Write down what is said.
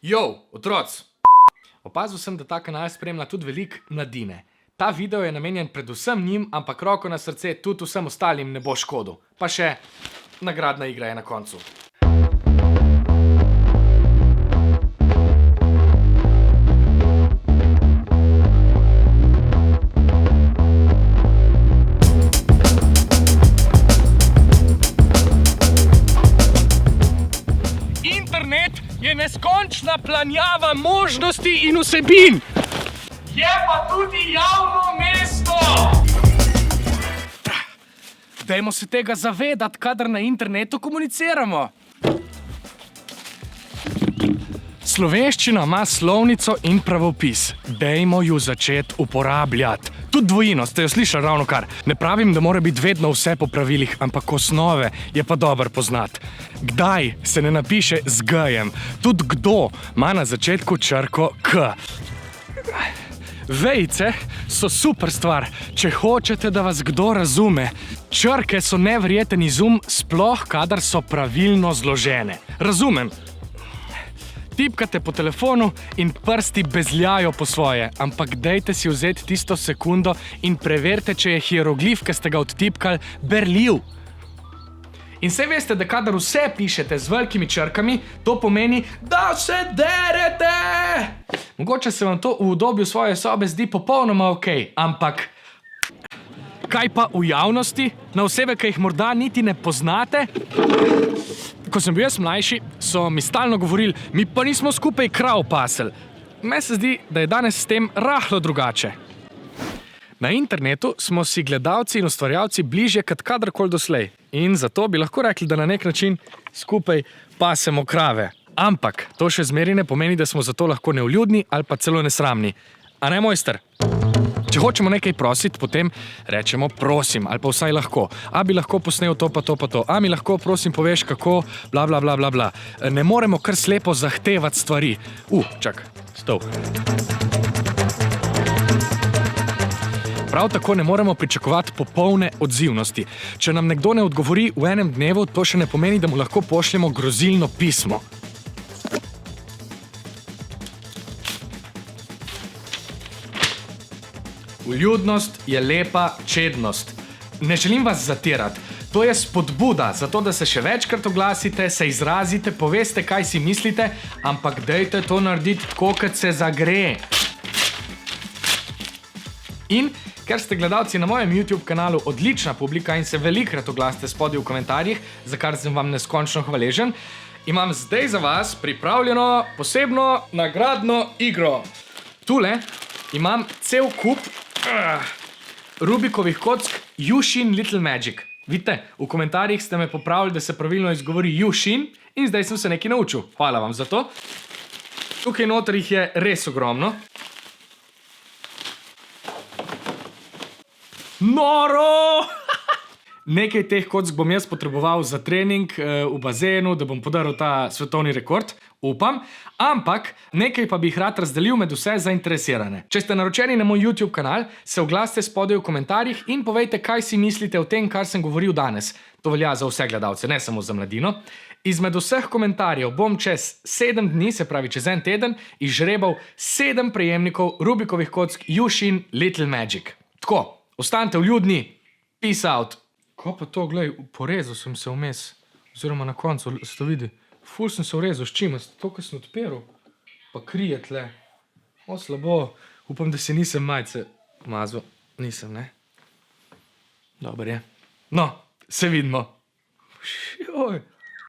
Jo, otroci! Opazil sem, da ta kanal spremlja tudi veliko mladine. Ta video je namenjen predvsem njim, ampak roko na srce tudi vsem ostalim ne bo škodil. Pa še nagradna igra je na koncu. Internet je neskončna planjava možnosti in vsebin. Je pa tudi javno mesto. Dajmo se tega zavedati, kadar na internetu komuniciramo. Slovenščina ima slovnico in pravopis. Dajmo ju začeti uporabljati. Tudi dvojino, ste jo slišali ravno kar. Ne pravim, da mora biti vedno vse po pravilih, ampak osnove je pa dobro poznati. Kdaj se ne napiše z g-jem. Tudi kdo ima na začetku črko k. Vejice so super stvar, če hočete, da vas kdo razume. Črke so neverjeten izum, sploh kadar so pravilno zložene. Razumem. Tipkate po telefonu in prsti bezljajo po svoje, ampak dajte si vzeti tisto sekundo in preverite, če je hieroglif, ki ste ga odtipkali, berljiv. In saj veste, da kadar vse pišete z velikimi črkami, to pomeni, da se derete! Mogoče se vam to v udobju svoje sobe zdi popolnoma okej, ampak kaj pa v javnosti, na osebe, ki jih morda niti ne poznate? Ko sem bil jaz mlajši, so mi stalno govorili, mi pa nismo skupaj krav paseli. Meni se zdi, da je danes s tem rahlo drugače. Na internetu smo si gledalci in ustvarjalci bližje kot kadarkoli doslej. In zato bi lahko rekli, da na nek način skupaj pasemo krave. Ampak to še zmeraj ne pomeni, da smo zato lahko nevljudni ali pa celo nesramni. A ne, mojster? Če hočemo nekaj prositi, potem rečemo prosim ali pa vsaj lahko. A bi lahko posnel to pa to pa to. A mi lahko prosim poveš kako bla bla bla bla bla. Ne moremo kar slepo zahtevati stvari. Čak, stov. Prav tako ne moremo pričakovati popolne odzivnosti. Če nam nekdo ne odgovori v enem dnevu, to še ne pomeni, da mu lahko pošljemo grozilno pismo. Vljudnost je lepa čednost. Ne želim vas zatirati. To je spodbuda, zato da se še večkrat oglasite, se izrazite, poveste, kaj si mislite, ampak dajte to narediti tako, kot se zagre. In ker ste gledalci na mojem YouTube kanalu odlična publika in se velikrat oglasite spodaj v komentarjih, za kar sem vam neskončno hvaležen, imam zdaj za vas pripravljeno posebno nagradno igro. Tule imam cel kup Rubikovih kock Yushin Little Magic. Vidite, v komentarjih ste me popravili, da se pravilno izgovori Yushin in zdaj sem se nekaj naučil. Hvala vam za to. Tukaj noter jih je res ogromno. Noro! Nekaj teh kock bom jaz potreboval za trening v bazenu, da bom podaril ta svetovni rekord, upam. Ampak nekaj pa bi jih rad razdelil med vse zainteresirane. Če ste naročeni na moj YouTube kanal, se oglasite spodaj v komentarjih in povejte, kaj si mislite o tem, kar sem govoril danes. To velja za vse gledalce, ne samo za mladino. Izmed vseh komentarjev bom čez 7 dni, se pravi čez en teden, izžrebal 7 prejemnikov Rubikovih kock Yushin Little Magic. Tako. Ostanite vljudni, peace out. Ko pa to, glej, porezal sem se vmes, oziroma na koncu, ste vidi, ful sem se urezal, s čim, to, kar sem odperil, pa krije tle. Slabo, upam, da se nisem majce mazal, nisem, ne? Dobar je. No, se vidimo. Joj.